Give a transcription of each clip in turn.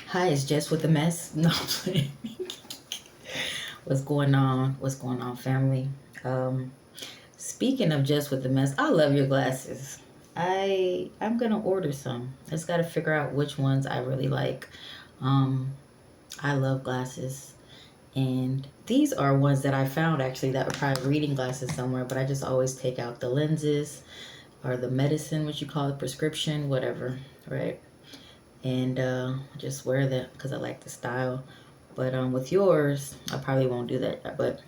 Hi, it's Jess with the mess. No, I'm playing. What's going on? What's going on, family? Um, Speaking of Jess with the mess, I love your glasses. I'm gonna order some. I just gotta figure out which ones I really like. Um, I love glasses, and these are ones that I found actually that were probably reading glasses somewhere, but I just always take out the lenses or the medicine, what you call it, prescription, whatever, right? And just wear them because I like the style. But with yours, I probably won't do that. But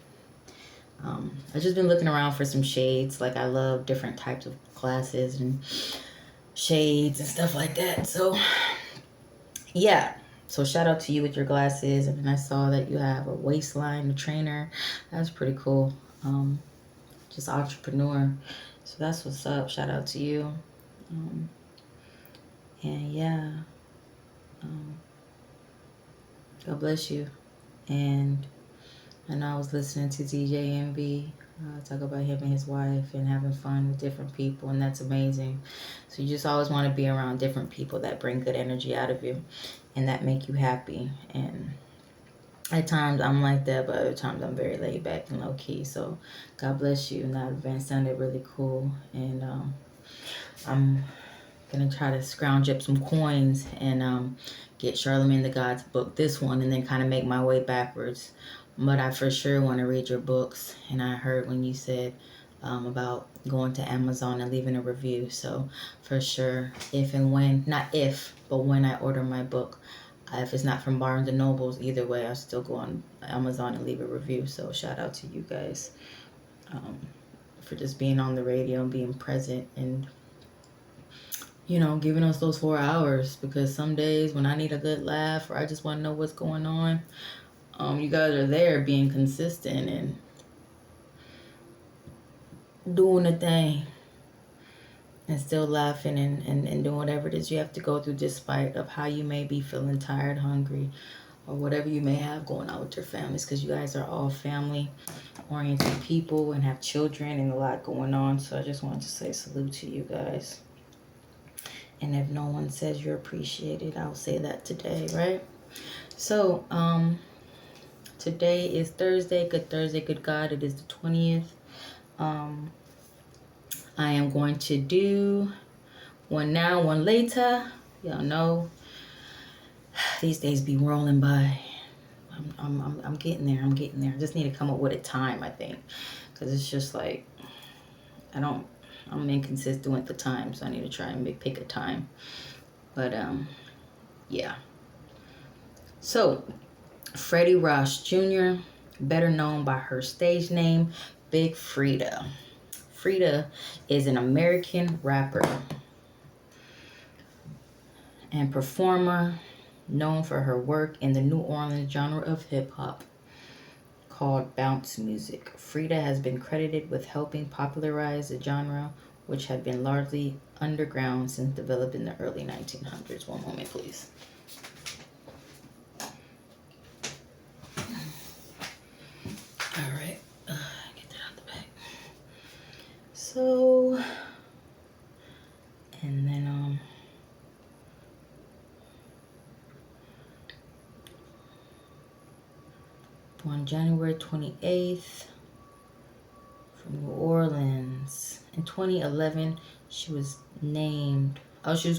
I've just been looking around for some shades. Like I love different types of glasses and shades and stuff like that. So yeah. So shout out to you with your glasses. And then I saw that you have a waistline trainer. That's pretty cool. Just entrepreneur. So that's what's up. Shout out to you. Um, and yeah. Um, God bless you. And I was listening to DJ Envy talk about him and his wife and having fun with different people, and that's amazing. So you just always want to be around different people that bring good energy out of you and that make you happy. And at times I'm like that, but other times I'm very laid back and low key. So God bless you. And that event sounded really cool. And I'm gonna try to scrounge up some coins and get Charlemagne the God's book, this one, and then kind of make my way backwards. But I for sure want to read your books, and I heard when you said about going to Amazon and leaving a review. So for sure, if and when, not if, but when I order my book, if it's not from Barnes and Nobles, either way, I'll still go on Amazon and leave a review. So shout out to you guys um, for just being on the radio and being present and giving us those 4 hours, because some days when I need a good laugh or I just want to know what's going on, you guys are there being consistent and doing the thing and still laughing and doing whatever it is you have to go through despite of how you may be feeling tired, hungry, or whatever you may have going on with your families, because you guys are all family oriented people and have children and a lot going on. So I just wanted to say salute to you guys. And if no one says you're appreciated, I'll say that today, right? So, today is Thursday. Good Thursday, good God. It is the 20th. I am going to do one now, one later. Y'all know these days be rolling by. I'm getting there. I'm getting there. I just need to come up with a time, I think, because it's just like I'm inconsistent with the time, so I need to try and pick a time. But yeah. So Freddie Ross Jr., better known by her stage name, Big Freedia. Freedia is an American rapper and performer known for her work in the New Orleans genre of hip hop called bounce music. Freedia has been credited with helping popularize the genre, which had been largely underground since developed in the early 1900s. One moment, please. All right, get that out the back. So, and then on January 28th from New Orleans. In 2011, she was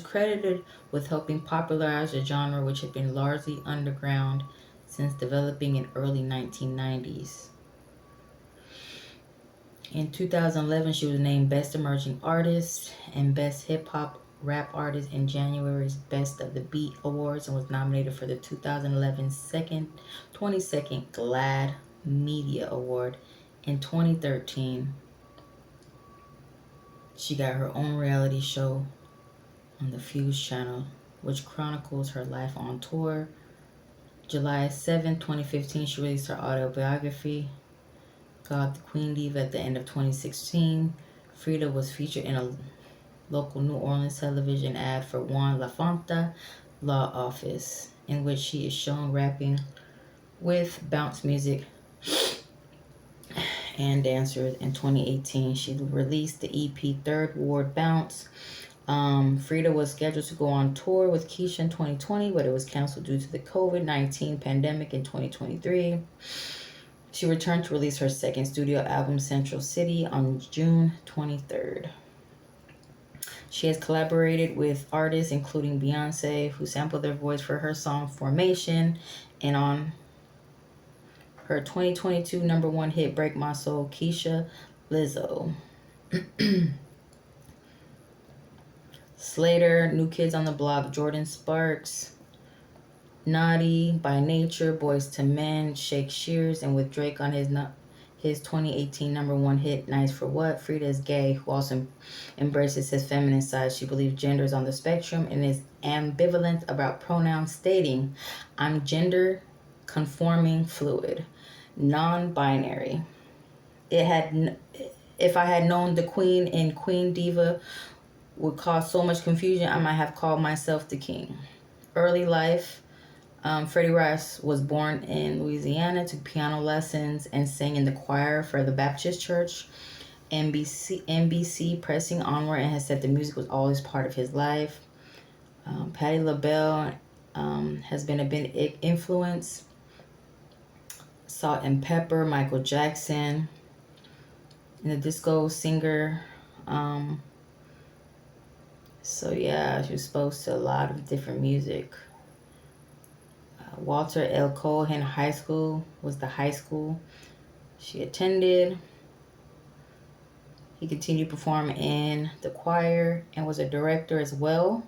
credited with helping popularize the genre, which had been largely underground since developing in early 1990s. In 2011, she was named Best Emerging Artist and Best Hip Hop Rap Artist in January's Best of the Beat Awards and was nominated for the 2011 22nd GLAAD Media Award. In 2013, she got her own reality show on the Fuse channel, which chronicles her life on tour. July 7, 2015, she released her autobiography, God the Queen Diva. At the end of 2016, Freedia was featured in a local New Orleans television ad for Juan LaFonta Law Office, in which she is shown rapping with bounce music and dancers. In 2018, she released the EP Third Ward Bounce, Frida was scheduled to go on tour with Keisha in 2020, but it was canceled due to the COVID-19 pandemic in 2023. She returned to release her second studio album, Central City, on June 23rd. She has collaborated with artists including Beyonce, who sampled their voice for her song Formation, and on her 2022 number one hit, Break My Soul, Keisha, Lizzo. Slater, New Kids on the Block, Jordan Sparks, Naughty, By Nature, Boys to Men, Shake Shears, and with Drake on his 2018 number one hit, Nice for What. Frida is gay, who also embraces his feminine side. She believes gender is on the spectrum and is ambivalent about pronouns, stating, I'm gender conforming fluid, non-binary. If I had known the queen and queen diva would cause so much confusion, I might have called myself the king. Early life, Freddie Rice was born in Louisiana, took piano lessons, and sang in the choir for the Baptist Church. NBC pressing onward and has said the music was always part of his life. Patti LaBelle has been a big influence. Salt and Pepper, Michael Jackson, and the disco singer. So yeah, she was exposed to a lot of different music. Walter L. Cohen High School was the high school she attended. He continued to perform in the choir and was a director as well.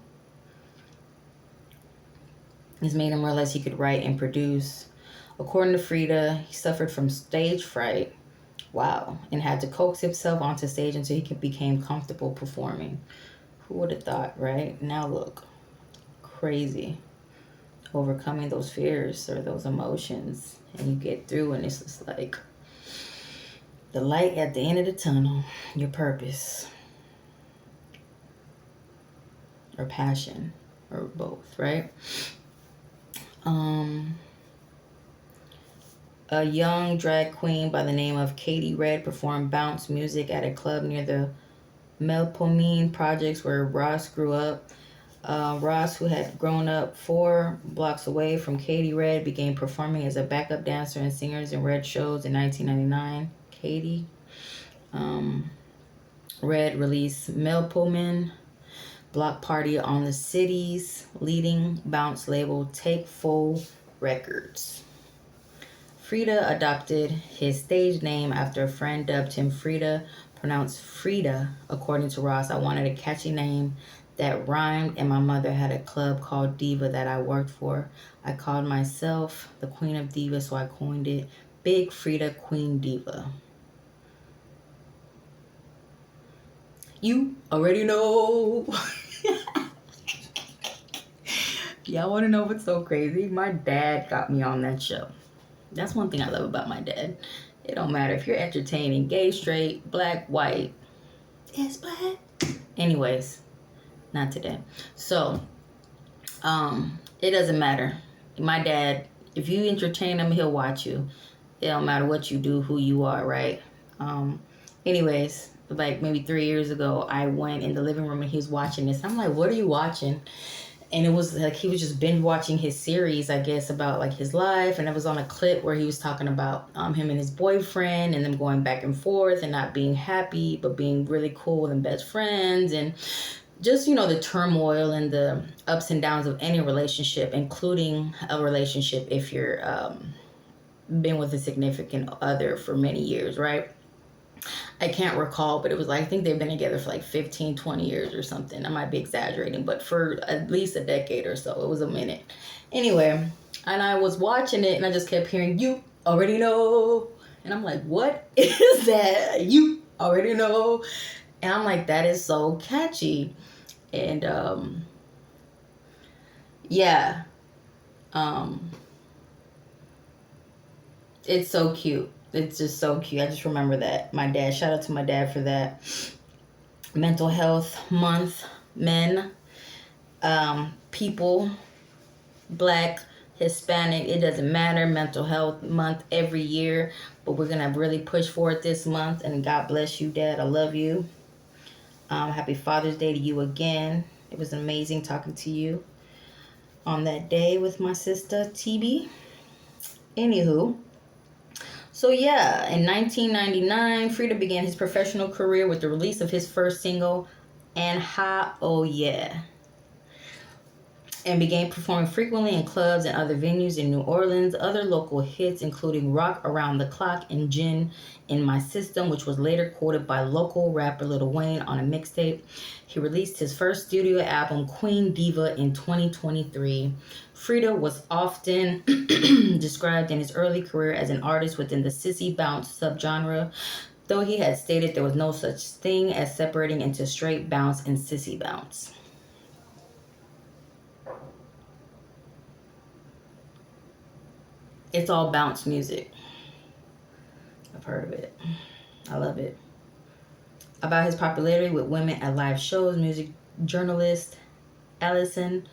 This made him realize he could write and produce. According to Frida, he suffered from stage fright. Wow. And had to coax himself onto stage until he became comfortable performing. Who would have thought, right? Now look. Crazy. Overcoming those fears or those emotions, and you get through, and it's just like the light at the end of the tunnel, your purpose or passion or both, right? A young drag queen by the name of Katie Red performed bounce music at a club near the Melpomene projects where Ross grew up. Ross, who had grown up 4 blocks away from Katie Red, began performing as a backup dancer and singers in Red shows in 1999. Katie Red released Melpomene Block Party on the city's leading bounce label, Take Full Records. Frida adopted his stage name after a friend dubbed him Frida, pronounced Frida. According to Ross, I wanted a catchy name that rhymed, and my mother had a club called Diva that I worked for. I called myself the Queen of Diva, so I coined it Big Frida Queen Diva. You already know. Y'all want to know what's so crazy? My dad got me on that show. That's one thing I love about my dad. It don't matter if you're entertaining, gay, straight, black, white. It's black. Anyways. Not today. So, it doesn't matter. My dad, if you entertain him, he'll watch you. It don't matter what you do, who you are, right? Anyways, like maybe 3 years ago, I went in the living room and he was watching this. I'm like, what are you watching? And it was like he was just binge watching his series, I guess, about like his life. And it was on a clip where he was talking about him and his boyfriend and them going back and forth and not being happy, but being really cool and best friends. And just, you know, the turmoil and the ups and downs of any relationship, including a relationship if you're been with a significant other for many years, right? I can't recall, but it was like, I think they've been together for like 15, 20 years or something. I might be exaggerating, but for at least a decade or so. It was a minute. Anyway, and I was watching it and I just kept hearing, you already know. And I'm like, what is that? You already know. And I'm like, that is so catchy. And yeah, it's so cute. It's just so cute. I just remember that. My dad, shout out to my dad for that. Mental Health Month, men, people, black, Hispanic, it doesn't matter. Mental Health Month every year. But we're going to really push for it this month. And God bless you, Dad. I love you. Happy Father's Day to you again. It was amazing talking to you on that day with my sister TB. Anywho, so yeah, in 1999, Frida began his professional career with the release of his first single, "And Ha Oh Yeah," and began performing frequently in clubs and other venues in New Orleans. Other local hits, including "Rock Around the Clock" and "Gin in My System," which was later quoted by local rapper Lil Wayne on a mixtape. He released his first studio album, Queen Diva, in 2023. Frida was often described in his early career as an artist within the sissy bounce subgenre, though he had stated there was no such thing as separating into straight bounce and sissy bounce. It's all bounce music. I've heard of it. I love it. About his popularity with women at live shows, music journalist Allison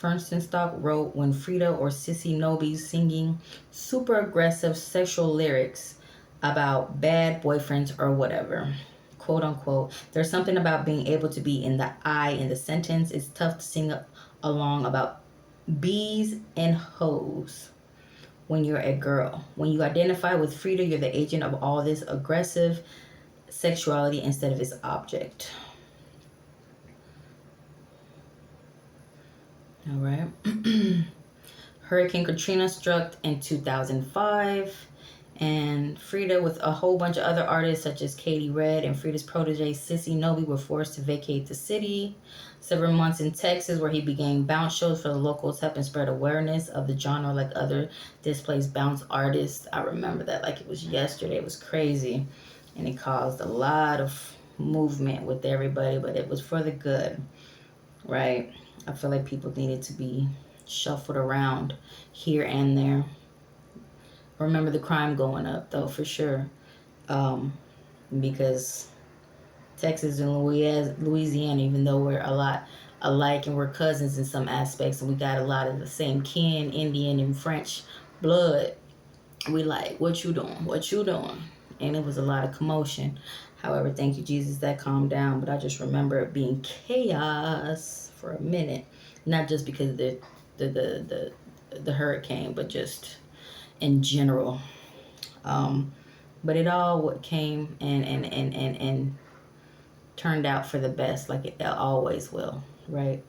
Fernstenstock wrote, "When Frida or Sissy Nobby's singing super aggressive sexual lyrics about bad boyfriends or whatever, quote unquote, there's something about being able to be in the I in the sentence. It's tough to sing along about bees and hoes when you're a girl. When you identify with Frida, you're the agent of all this aggressive sexuality instead of its object." All right. Hurricane Katrina struck in 2005, and Frida, with a whole bunch of other artists such as Katie Red and Frida's protege Sissy Nobby, were forced to vacate the city. Several months in Texas, where he began bounce shows for the locals, helping spread awareness of the genre like other displaced bounce artists. I remember that like it was yesterday. It was crazy, and it caused a lot of movement with everybody, but it was for the good, right? I feel like people needed to be shuffled around here and there. Remember the crime going up, though, for sure. Because Texas and Louisiana, even though we're a lot alike and we're cousins in some aspects, and we got a lot of the same kin, Indian and French blood, we like, what you doing? What you doing? And it was a lot of commotion. However, thank you, Jesus, that calmed down. But I just remember it being chaos for a minute, not just because of the hurricane, but just in general. But it all came and turned out for the best, like it always will, right?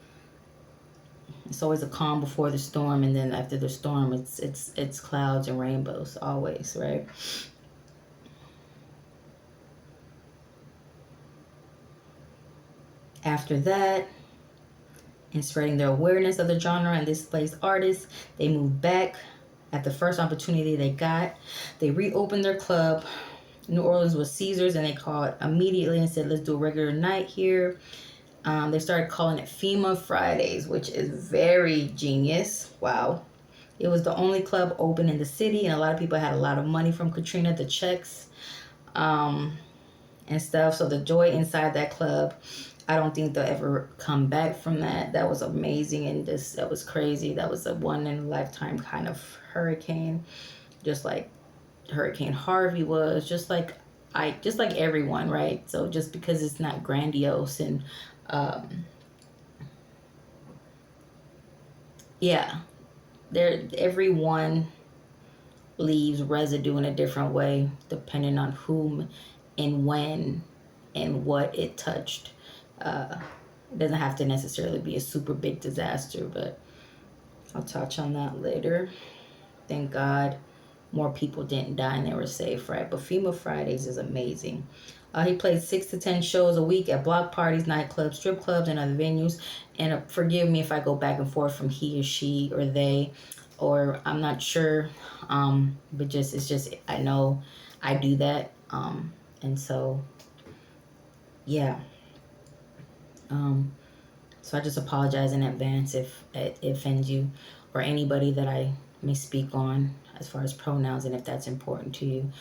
It's always a calm before the storm, and then after the storm, it's clouds and rainbows, always, right? After that, in spreading their awareness of the genre and displaced artists, they moved back at the first opportunity they got. They reopened their club. New Orleans was Caesars, and they called immediately and said, "Let's do a regular night here." They started calling it FEMA Fridays, which is very genius. Wow. It was the only club open in the city, and a lot of people had a lot of money from Katrina, the checks, and stuff. So the joy inside that club, I don't think they'll ever come back from that. That was amazing, and that was crazy. That was a one in a lifetime kind of hurricane, just like Hurricane Harvey was, just like everyone, right? So just because it's not grandiose and yeah, everyone leaves residue in a different way depending on whom and when and what it touched. It doesn't have to necessarily be a super big disaster, but I'll touch on that later. Thank God more people didn't die and they were safe, right? But FEMA Fridays is amazing. He played 6 to 10 shows a week at block parties, nightclubs, strip clubs, and other venues. And forgive me if I go back and forth from he or she or they, or I'm not sure. But it's just I know I do that. And so yeah. So I just apologize in advance if it offends you or anybody that I may speak on as far as pronouns and if that's important to you.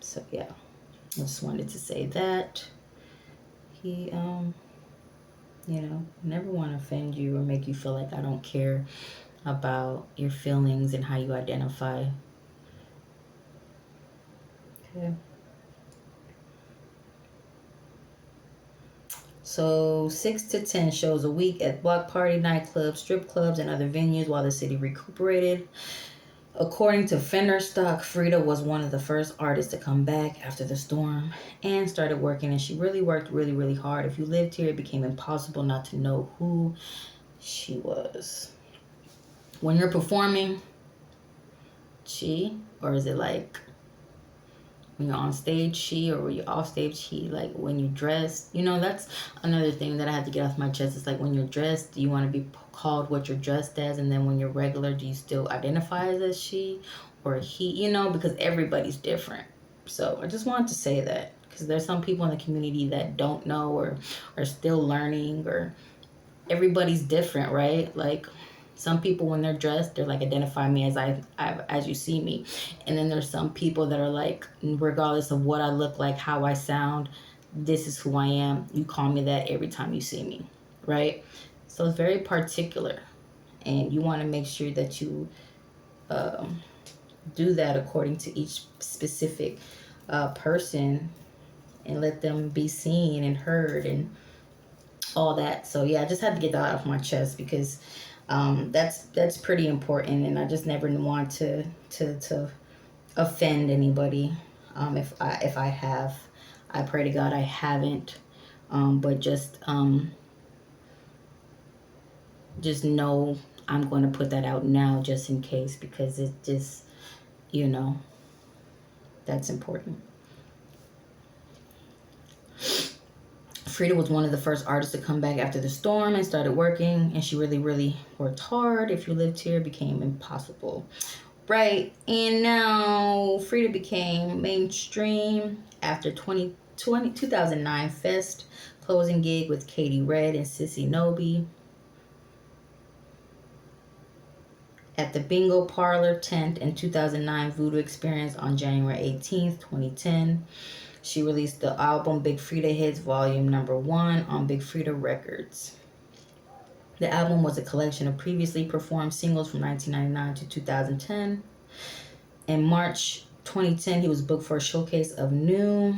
So yeah, I just wanted to say that. He, never want to offend you or make you feel like I don't care about your feelings and how you identify. Okay. So 6 to 10 shows a week at block party, nightclubs, strip clubs, and other venues while the city recuperated. According to Fenderstock, Frida was one of the first artists to come back after the storm and started working, and she really worked really, really hard. If you lived here, it became impossible not to know who she was. When you're performing, she, or is it like when you're on stage, she, or when you're off stage, she, like when you dress, that's another thing that I had to get off my chest. It's like when you're dressed, do you want to be called what you're dressed as? And then when you're regular, do you still identify as she or he, because everybody's different. So I just wanted to say that because there's some people in the community that don't know or are still learning, or everybody's different, right? Like, some people when they're dressed, they're like, identify me as I as you see me. And then there's some people that are like, regardless of what I look like, how I sound, this is who I am. You call me that every time you see me, right? So it's very particular, and you want to make sure that you do that according to each specific person, and let them be seen and heard and all that. So yeah, I just had to get that off my chest because that's pretty important, and I just never want to offend anybody. If I have, I pray to God I haven't. But just know I'm going to put that out now just in case, because it just, that's important. Frida was one of the first artists to come back after the storm and started working, and she really, really worked hard. If you lived here, it became impossible. Right, and now Frida became mainstream after 2009 Fest closing gig with Katie Red and Sissy Nobi at the Bingo Parlor tent, and 2009 Voodoo Experience on January 18th, 2010. She released the album Big Frida Hits Volume Number 1 on Big Frida Records. The album was a collection of previously performed singles from 1999 to 2010. In March 2010, he was booked for a showcase of new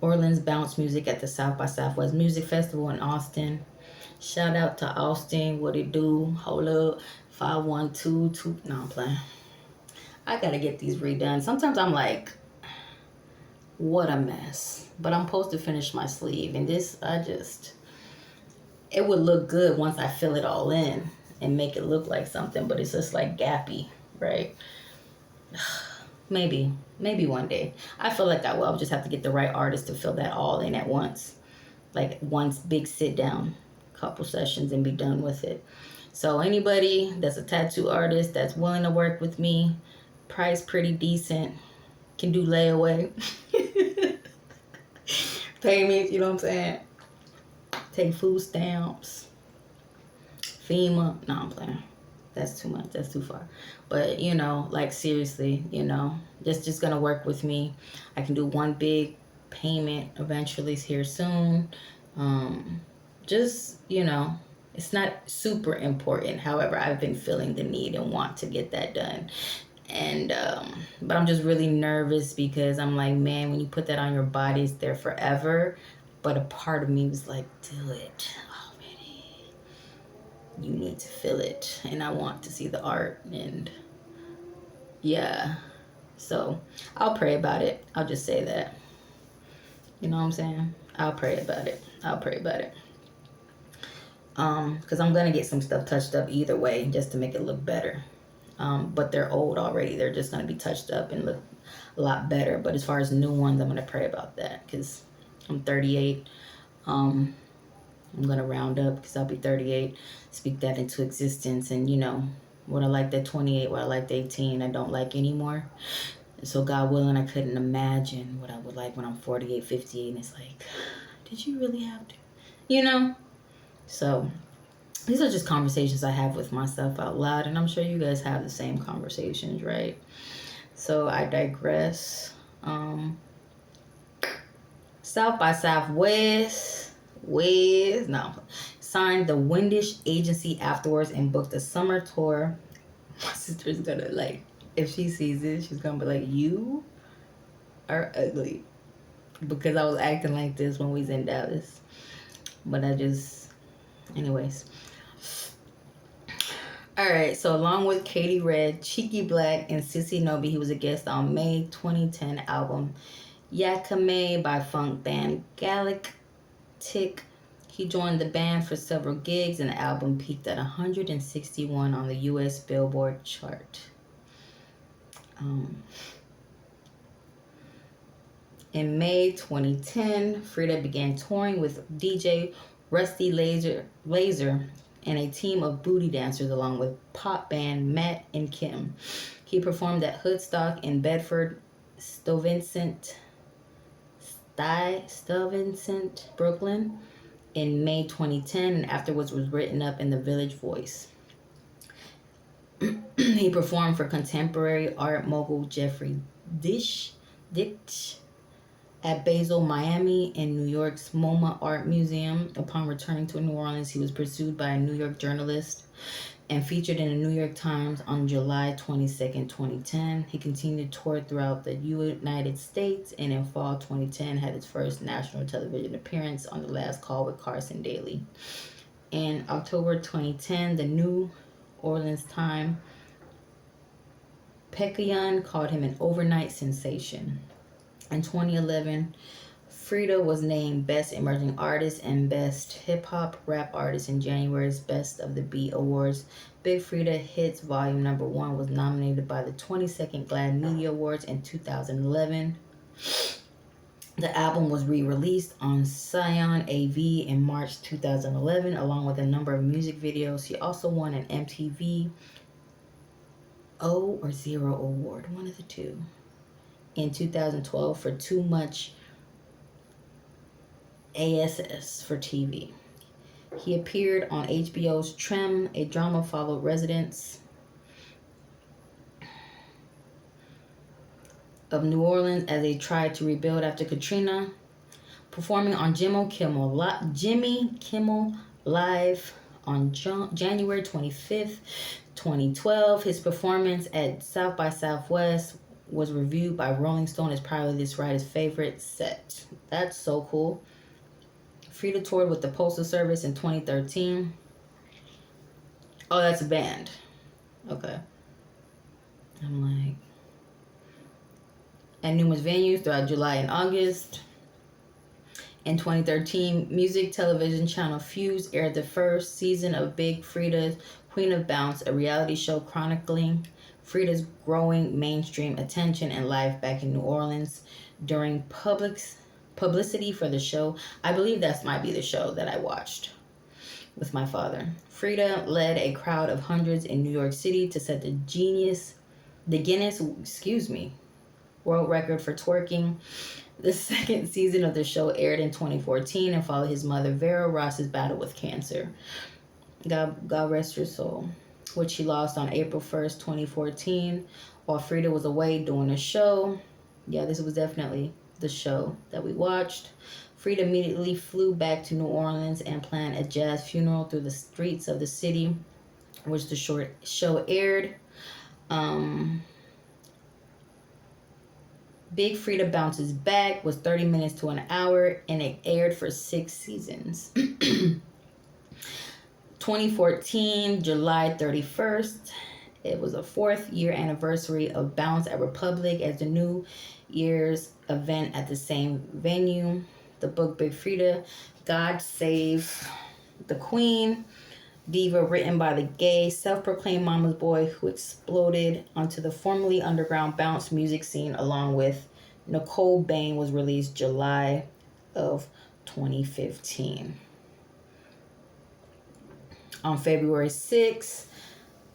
Orleans bounce music at the South by Southwest Music Festival in Austin. Shout out to Austin, what it do? Hold up, 5122. No, I'm playing. I gotta get these redone. Sometimes I'm like, what a mess. But I'm supposed to finish my sleeve, and this, it would look good once I fill it all in and make it look like something, but it's just like gappy, right? Maybe one day. I feel like I will. I'll just have to get the right artist to fill that all in at once. Like one big sit down, couple sessions, and be done with it. So anybody that's a tattoo artist that's willing to work with me, price pretty decent, can do layaway. Pay me, you know what I'm saying? Take food stamps. FEMA. No, I'm playing. That's too much. That's too far. But, like seriously, just going to work with me. I can do one big payment eventually here soon. It's not super important. However, I've been feeling the need and want to get that done. And but I'm just really nervous because I'm like, man, when you put that on your body, it's there forever. But a part of me was like, do it already. You need to feel it, and I want to see the art. And yeah, so I'll pray about it. I'll just say that. You know what I'm saying? I'll pray about it. Because I'm gonna get some stuff touched up either way, just to make it look better. But they're old already. They're just going to be touched up and look a lot better. But as far as new ones, I'm going to pray about that because I'm 38. I'm going to round up because I'll be 38. Speak that into existence. And, what I liked at 28, what I liked at 18, I don't like anymore. So God willing, I couldn't imagine what I would like when I'm 48, 58. And it's like, did you really have to? So these are just conversations I have with myself out loud, and I'm sure you guys have the same conversations, right? So I digress. South by Southwest, signed the Windish agency afterwards and booked a summer tour. My sister's gonna if she sees this, she's gonna be like, you are ugly. because I was acting like this when we was in Dallas. But anyways. Alright, so along with Katie Red, Cheeky Black, and Sissy Nobi, he was a guest on May 2010 album Yakame by funk band Galactic. He joined the band for several gigs, and the album peaked at 161 on the US Billboard chart. In May 2010, Frida began touring with DJ Rusty Laser and a team of booty dancers along with pop band Matt and Kim. He performed at Hoodstock in Bedford, Stuyvesant, Brooklyn in May 2010, and afterwards was written up in the Village Voice. He performed for contemporary art mogul Jeffrey Ditch at Basel, Miami, and New York's MoMA Art Museum. Upon returning to New Orleans, he was pursued by a New York journalist and featured in the New York Times on July 22nd, 2010. He continued to tour throughout the United States, and in fall 2010 had his first national television appearance on The Last Call with Carson Daly. In October 2010, the New Orleans Times Pekyon called him an overnight sensation. In 2011, Frida was named Best Emerging Artist and Best Hip Hop Rap Artist in January's Best of the Beat Awards. Big Frida Hits Volume Number 1 was nominated by the 22nd GLAAD Media Awards in 2011. The album was re-released on Scion AV in March 2011, along with a number of music videos. He also won an MTV O or Zero Award, one of the two, in 2012 for Too Much ASS for TV. He appeared on HBO's Trim. A drama followed residents of New Orleans as they tried to rebuild after Katrina, performing on Jimmy Kimmel Live on January 25th, 2012. His performance at South by Southwest was reviewed by Rolling Stone as probably this writer's favorite set. That's so cool. Frida toured with the Postal Service in 2013. Oh, that's a band. Okay. I'm like... At numerous venues throughout July and August. In 2013, music television channel Fuse aired the first season of Big Frida's Queen of Bounce, a reality show chronicling Frida's growing mainstream attention and life back in New Orleans. During publicity for the show, I believe that might be the show that I watched with my father. Frida led a crowd of hundreds in New York City to set the Guinness world record for twerking. The second season of the show aired in 2014 and followed his mother Vera Ross's battle with cancer. God rest her soul, which she lost on April 1st, 2014, while Frida was away doing a show. Yeah, this was definitely the show that we watched. Frida immediately flew back to New Orleans and planned a jazz funeral through the streets of the city, which the short show aired. Big Frida Bounces Back was 30 minutes to an hour, and it aired for 6 seasons. 2014, July 31st, it was a 4th year anniversary of Bounce at Republic as the New Year's event at the same venue. The book Big Frida, God Save the Queen, diva, written by the gay, self-proclaimed mama's boy who exploded onto the formerly underground bounce music scene along with Nicole Bain, was released July of 2015. On February 6,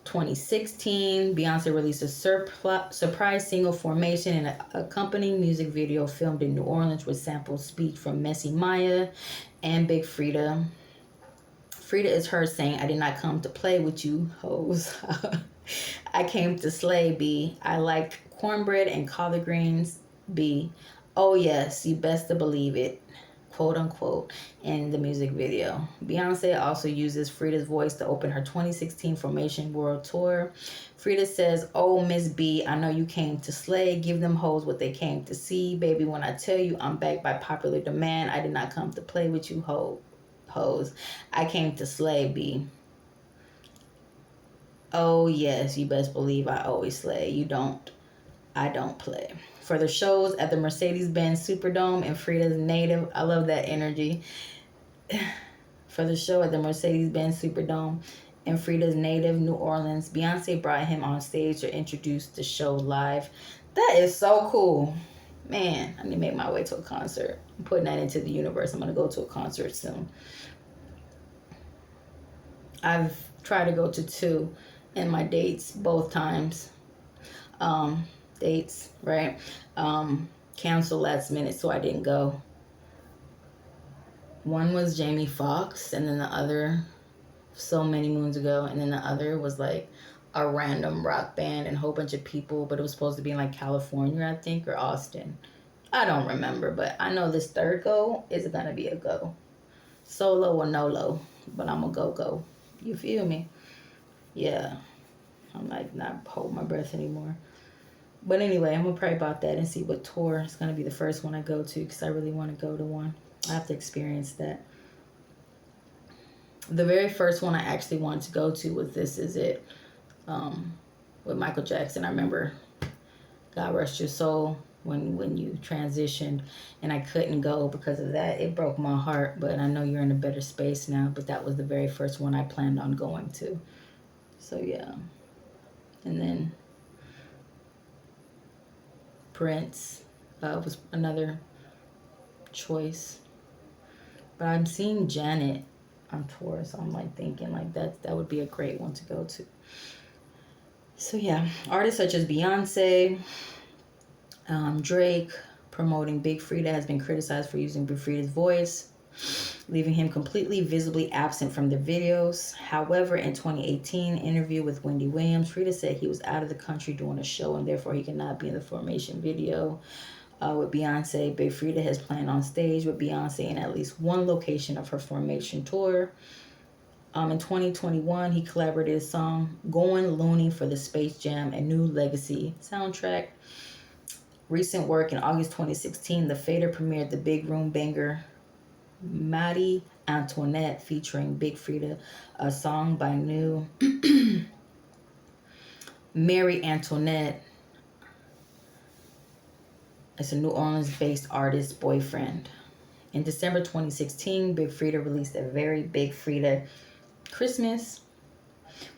2016, Beyonce released a surprise single, Formation, and an accompanying music video filmed in New Orleans with sample speech from Messy Maya and Big Frida. Frida is her saying, "I did not come to play with you hoes. I came to slay, B. I like cornbread and collard greens, B. Oh yes, you best to believe it. quote unquote, in the music video. Beyonce also uses Frida's voice to open her 2016 Formation World Tour. Frida says, "Oh, Miss B, I know you came to slay. Give them hoes what they came to see. Baby, when I tell you I'm back by popular demand, I did not come to play with you hoes. I came to slay, B. Oh, yes, you best believe I always slay. I don't play." For the shows at the Mercedes-Benz Superdome and Frida's native, I love that energy. For the show at the Mercedes-Benz Superdome in Frida's native New Orleans, Beyonce brought him on stage to introduce the show live. That is so cool. Man, I need to make my way to a concert. I'm putting that into the universe. I'm going to go to a concert soon. I've tried to go to 2 in my dates, both times. Dates, right? Canceled last minute, so I didn't go. One was Jamie Foxx, and then the other, so many moons ago, and then the other was like a random rock band and a whole bunch of people, but it was supposed to be in like California, I think, or Austin. I don't remember, but I know this third go is gonna be a go. Solo or no-lo, but I'm a go-go. You feel me? Yeah. I'm like not holding my breath anymore. But anyway, I'm gonna pray about that and see what tour is gonna be the first one I go to, because I really want to go to one. I have to experience that. The very first one I actually wanted to go to was This Is It, with Michael Jackson. I remember, God rest your soul, when you transitioned, and I couldn't go because of that. It broke my heart, but I know you're in a better space now. But that was the very first one I planned on going to. So yeah. And then Prince was another choice. But I'm seeing Janet on tour, so I'm like thinking like that would be a great one to go to. So yeah, artists such as Beyonce, Drake promoting Big Frida has been criticized for using Big Frida's voice, leaving him completely visibly absent from the videos. However, in 2018 interview with Wendy Williams, Frida said he was out of the country doing a show and therefore he could not be in the Formation video. With Beyonce, Big Frida has planned on stage with Beyonce in at least one location of her Formation tour. In 2021, he collaborated a song Going Loony for the Space Jam and New Legacy soundtrack. Recent work in August 2016, The Fader premiered the big room banger Marie Antoinette featuring Big Frida, a song by new Marie Antoinette. It's a New Orleans-based artist boyfriend. In December 2016, Big Frida released a very Big Frida Christmas,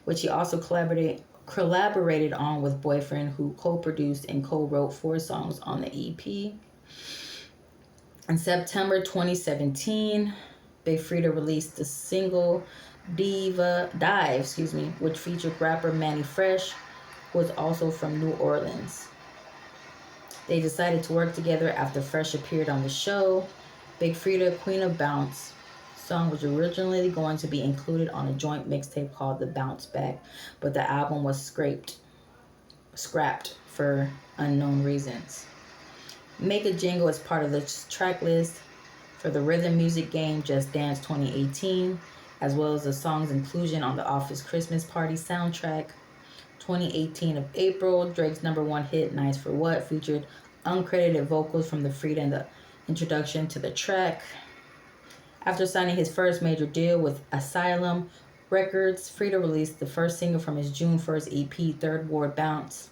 which he also collaborated on with Boyfriend, who co-produced and co-wrote 4 songs on the EP. In September 2017, Big Frida released the single Dive, which featured rapper Mannie Fresh, who was also from New Orleans. They decided to work together after Fresh appeared on the show. Big Frida, Queen of Bounce song was originally going to be included on a joint mixtape called The Bounce Back, but the album was scrapped for unknown reasons. Make a Jingle is part of the track list for the rhythm music game Just Dance 2018, as well as the song's inclusion on the Office Christmas Party soundtrack. 2018 of April, Drake's #1 hit Nice for What featured uncredited vocals from the Frida in the introduction to the track. After signing his first major deal with Asylum Records, Frida released the first single from his June 1st EP, Third Ward Bounce,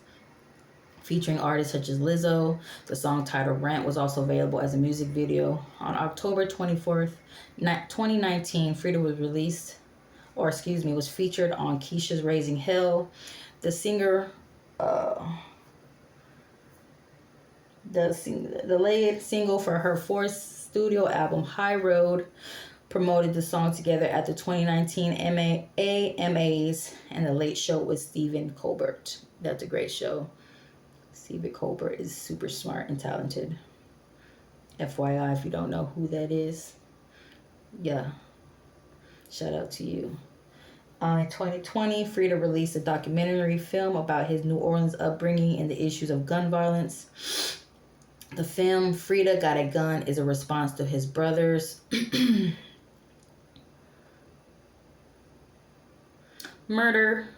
featuring artists such as Lizzo. The song titled Rant was also available as a music video. On October 24th, 2019, Frida was was featured on Keisha's Raising Hell. The singer, the lead single for her 4th studio album, High Road, promoted the song together at the 2019 AMAs and The Late Show with Stephen Colbert. That's a great show. Stephen Colbert is super smart and talented. FYI, if you don't know who that is, yeah, shout out to you. In 2020, Frida released a documentary film about his New Orleans upbringing and the issues of gun violence. The film Frida Got a Gun is a response to his brother's murder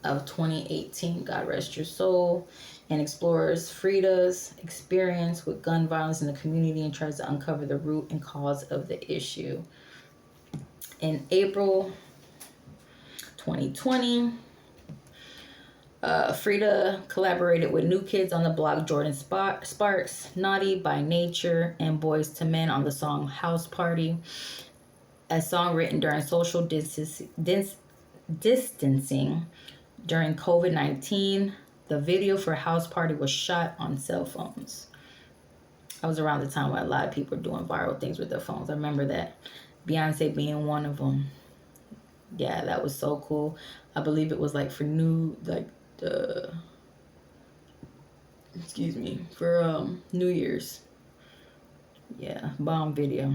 of 2018, God rest your soul, and explores Frida's experience with gun violence in the community and tries to uncover the root and cause of the issue. In April 2020, Frida collaborated with New Kids on the Block, Jordan Sparks, Naughty by Nature, and Boys to Men on the song House Party, a song written during social distancing during COVID-19. The video for House Party was shot on cell phones. I was around the time where a lot of people were doing viral things with their phones. I remember that. Beyonce being one of them. Yeah, that was so cool. I believe it was like for for New Year's. Yeah, bomb video.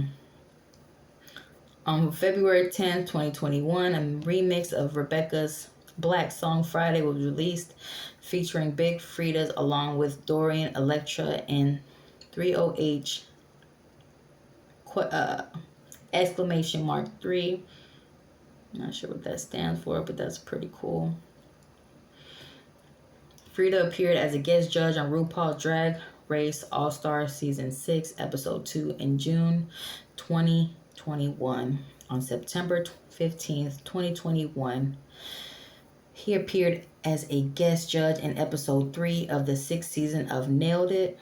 On February 10th, 2021, a remix of Rebecca's Black song Friday was released, featuring Big Fridas along with Dorian, Electra, and 3OH exclamation mark 3. Not sure what that stands for, but that's pretty cool. Frida appeared as a guest judge on RuPaul's Drag Race All-Star Season 6, Episode 2 in June 2021. On September 15th, 2021, he appeared as a guest judge in Episode 3 of the 6th season of Nailed It.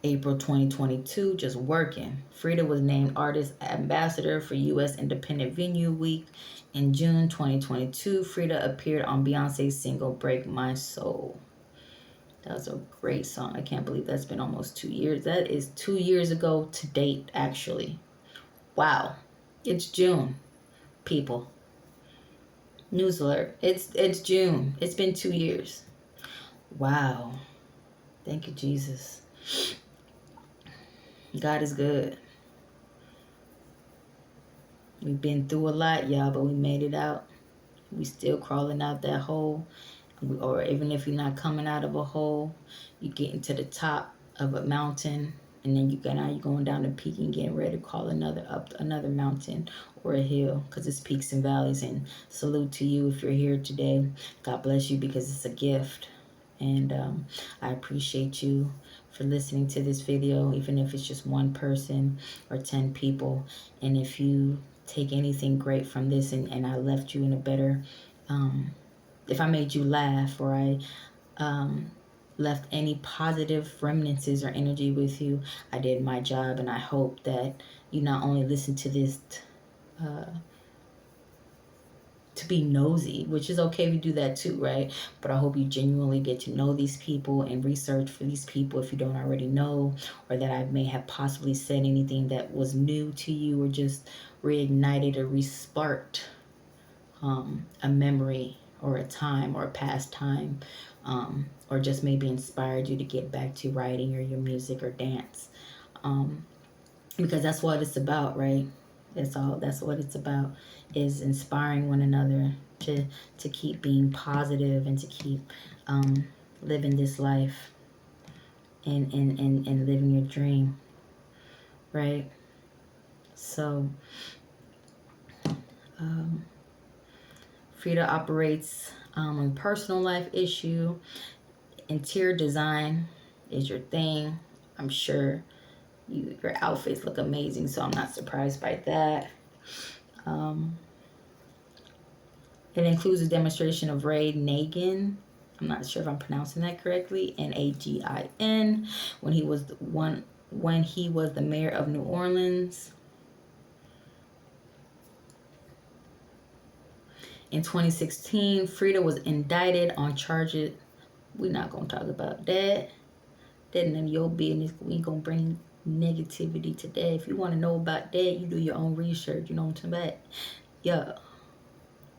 April 2022, just working. Frida was named Artist Ambassador for U.S. Independent Venue Week. In June 2022, Frida appeared on Beyonce's single Break My Soul. That was a great song. I can't believe that's been almost 2 years. That is 2 years ago to date, actually. Wow. It's June, people. News alert. It's June. It's been 2 years. Wow. Thank you, Jesus. God is good. We've been through a lot, y'all, but we made it out. We still crawling out that hole. Or even if you're not coming out of a hole, you getting to the top of a mountain, and then you're going down the peak and getting ready to call another mountain or a hill, because it's peaks and valleys. And salute to you if you're here today. God bless you, because it's a gift. And I appreciate you for listening to this video, even if it's just one person or 10 people. And if you take anything great from this, and I left you in a better, if I made you laugh, or I left any positive remnants or energy with you, I did my job. And I hope that you not only listen to this to be nosy, which is okay if you do that too, right? But I hope you genuinely get to know these people and research for these people if you don't already know, or that I may have possibly said anything that was new to you, or just reignited or resparked a memory or a time or a past time, or just maybe inspired you to get back to writing or your music or dance, because that's what it's about, right? That's what it's about, is inspiring one another to keep being positive and to keep living this life and living your dream, right? So Frida operates on personal life issue. Interior design is your thing. I'm sure your outfits look amazing, so I'm not surprised by that. It includes a demonstration of Ray Nagin. I'm not sure if I'm pronouncing that correctly. Nagin, when he was the mayor of New Orleans. In 2016, Frida was indicted on charges. We're not gonna talk about that. That none of your business. We ain't gonna bring negativity today. If you want to know about that, you do your own research. You know what I'm talking about? Yeah,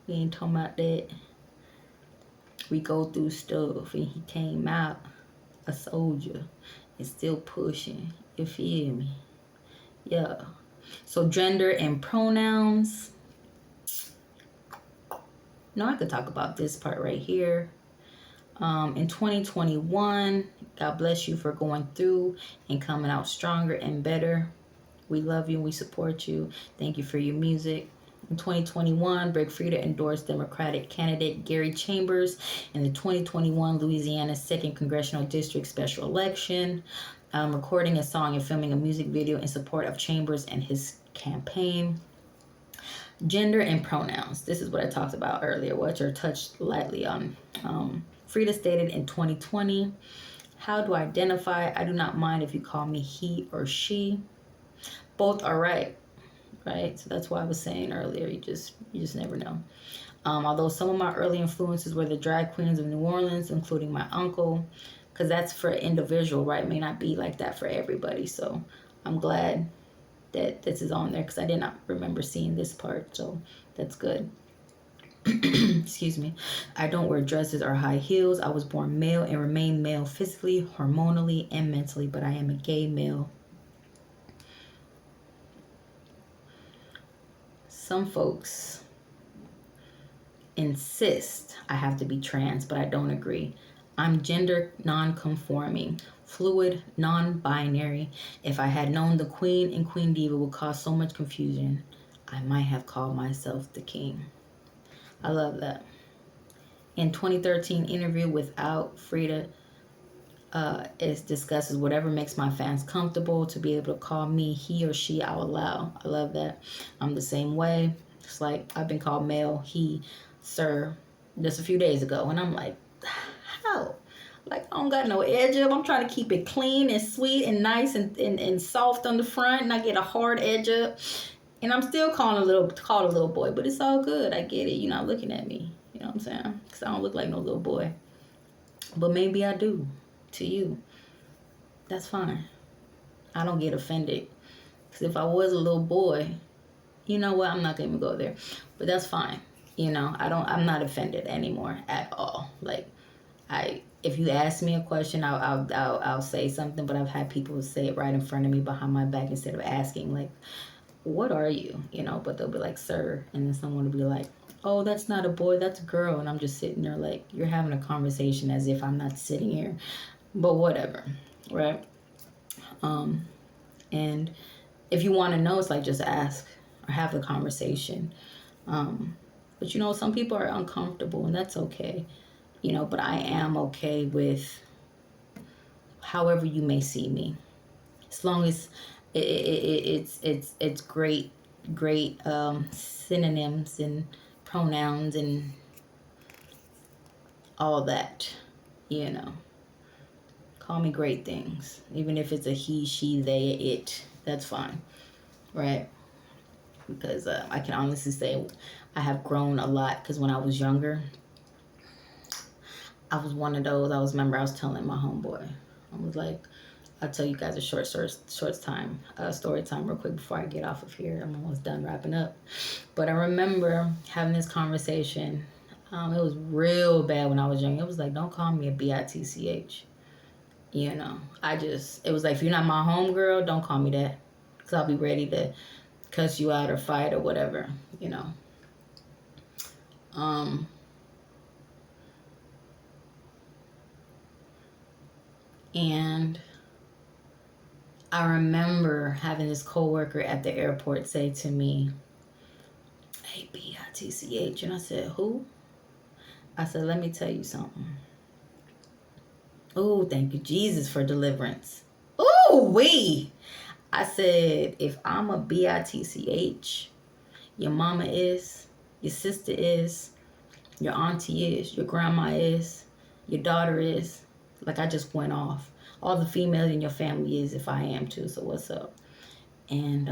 we ain't talking about that. We go through stuff, and he came out a soldier and still pushing. You feel me? Yeah. So gender and pronouns. No, I could talk about this part right here. In 2021, God bless you for going through and coming out stronger and better. We love you and we support you. Thank you for your music. In 2021, break free to endorse Democratic candidate Gary Chambers in the 2021 Louisiana 2nd Congressional District special election. Recording a song and filming a music video in support of Chambers and his campaign. Gender and pronouns. This is what I talked about earlier, which are touched lightly on. Frida stated in 2020, how do I identify? I do not mind if you call me he or she. Both are right? So that's why I was saying earlier, you just never know. Although some of my early influences were the drag queens of New Orleans, including my uncle, because that's for individual, right? It may not be like that for everybody. So I'm glad that this is on there because I did not remember seeing this part. So that's good. Excuse me. I don't wear dresses or high heels. I was born male and remain male physically, hormonally, and mentally, but I am a gay male. Some folks insist I have to be trans, but I don't agree. I'm gender non-conforming, fluid, non-binary. If I had known the queen and queen diva would cause so much confusion, I might have called myself the king. I love that. In 2013 interview without Frida, it discusses whatever makes my fans comfortable. To be able to call me he or she, I'll allow. I love that. I'm the same way. It's like I've been called male, he, sir, just a few days ago, and I'm like, how? Like, I don't got no edge up. I'm trying to keep it clean and sweet and nice and soft on the front, and I get a hard edge up, and I'm still called a little boy, but it's all good. I get it. You're not looking at me. You know what I'm saying? Because I don't look like no little boy, but maybe I do to you. That's fine. I don't get offended. Because if I was a little boy, you know what? I'm not going to go there. But that's fine. I'm not offended anymore at all. Like, if you ask me a question, I'll say something, but I've had people say it right in front of me behind my back instead of asking, like, what are you? But they'll be like, sir. And then someone will be like, oh, that's not a boy, that's a girl. And I'm just sitting there like, you're having a conversation as if I'm not sitting here. But whatever, right? And if you want to know, it's like, just ask or have the conversation. But some people are uncomfortable, and that's okay. But I am okay with however you may see me, as long as it's great synonyms and pronouns and all that. Call me great things, even if it's a he, she, they, it. That's fine, right? Because I can honestly say I have grown a lot. Because when I was younger, I was one of those. I was telling my homeboy, I was like, I'll tell you guys a short story time real quick before I get off of here. I'm almost done wrapping up. But I remember having this conversation. It was real bad when I was young. It was like, don't call me a bitch. It was like, if you're not my homegirl, don't call me that. Because I'll be ready to cuss you out or fight or whatever, And I remember having this coworker at the airport say to me, hey, bitch. And I said, who? I said, let me tell you something. Oh, thank you, Jesus, for deliverance. Oh, wee. I said, if I'm a bitch, your mama is, your sister is, your auntie is, your grandma is, your daughter is. Like, I just went off. All the females in your family is, if I am too, so what's up? And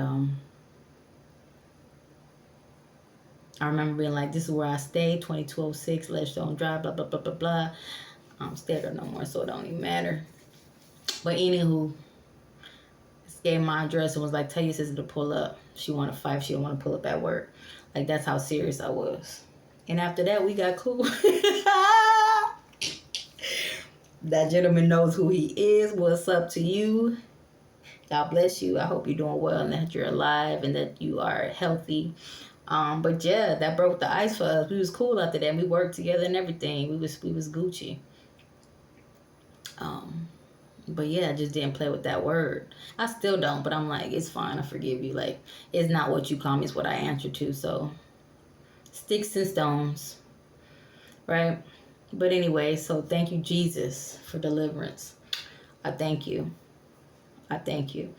I remember being like, this is where I stay, 2206 Ledgestone Drive, blah, blah, blah, blah, blah. I don't stay there no more, so it don't even matter. But anywho, just gave my address and was like, tell your sister to pull up. She want to fight. She don't want to pull up at work. Like, that's how serious I was. And after that, we got cool. That gentleman knows who he is. What's up to you? God bless you. I hope you're doing well and that you're alive and that you are healthy. But yeah, that broke the ice for us. We was cool after that. We worked together and everything. We was Gucci. But yeah, I just didn't play with that word. I still don't, but I'm like, it's fine. I forgive you. Like, it's not what you call me, it's what I answer to. So, sticks and stones, right? But anyway, so thank you, Jesus, for deliverance. I thank you. I thank you.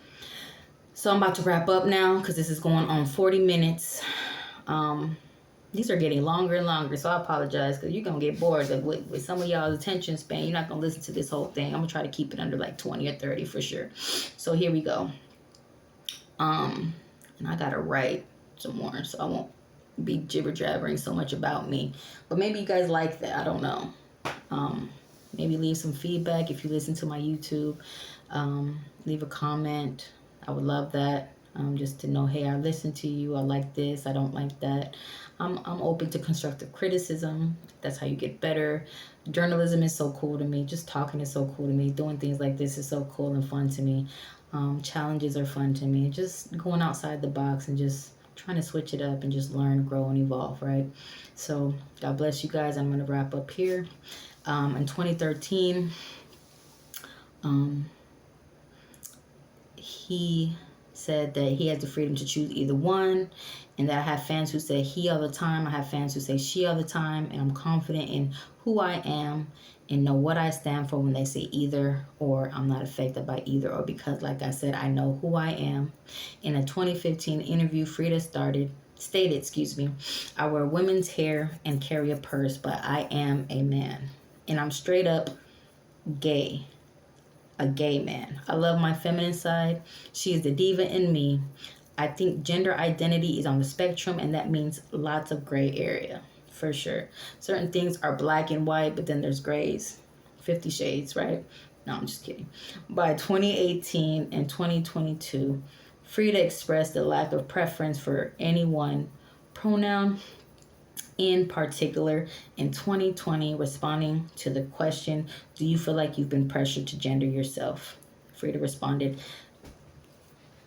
So I'm about to wrap up now because this is going on 40 minutes. These are getting longer and longer, so I apologize because you're going to get bored with some of y'all's attention span. You're not going to listen to this whole thing. I'm going to try to keep it under like 20 or 30 for sure. So here we go. And I got to write some more, so I won't be jibber-jabbering so much about me. But maybe you guys like that. I don't know. Maybe leave some feedback if you listen to my YouTube. Leave a comment. I would love that. Just to know, hey, I listened to you. I like this. I don't like that. I'm open to constructive criticism. That's how you get better. Journalism is so cool to me. Just talking is so cool to me. Doing things like this is so cool and fun to me. Challenges are fun to me. Just going outside the box and just trying to switch it up and just learn, grow, and evolve, right? So God bless you guys. I'm going to wrap up here. In 2013, he said that he has the freedom to choose either one, and that I have fans who say he all the time. I have fans who say she all the time, and I'm confident in who I am and know what I stand for when they say either, or I'm not affected by either, or because, like I said, I know who I am. In a 2015 interview, Frida stated, I wear women's hair and carry a purse, but I am a man, and I'm straight up gay. A gay man. I love my feminine side. She is the diva in me. I think gender identity is on the spectrum, and that means lots of gray area, for sure. Certain things are black and white, but then there's grays. 50 shades, right? No, I'm just kidding. By 2018 and 2022, Frida expressed a lack of preference for any one pronoun in particular. In 2020, responding to the question, do you feel like you've been pressured to gender yourself? Frida responded,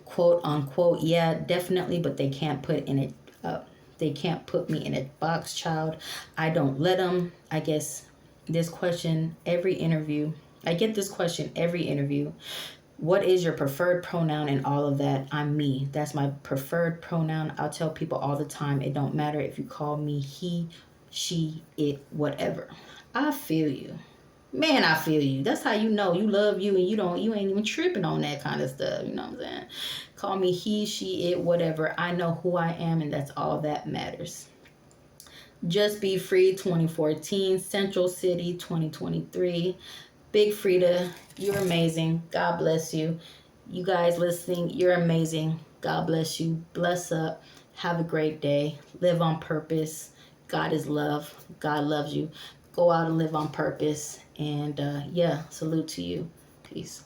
quote unquote, yeah, definitely, but they can't put me in a box, child. I don't let them. I get this question every interview. What is your preferred pronoun and all of that? I'm me. That's my preferred pronoun. I'll tell people all the time, it don't matter if you call me he, she, it, whatever. I feel you. Man, I feel you. That's how you know you love you and you ain't even tripping on that kind of stuff. You know what I'm saying? Call me he, she, it, whatever. I know who I am, and that's all that matters. Just Be Free 2014, Central City 2023. Big Frida, you're amazing. God bless you. You guys listening, you're amazing. God bless you. Bless up. Have a great day. Live on purpose. God is love. God loves you. Go out and live on purpose. And yeah, salute to you. Peace.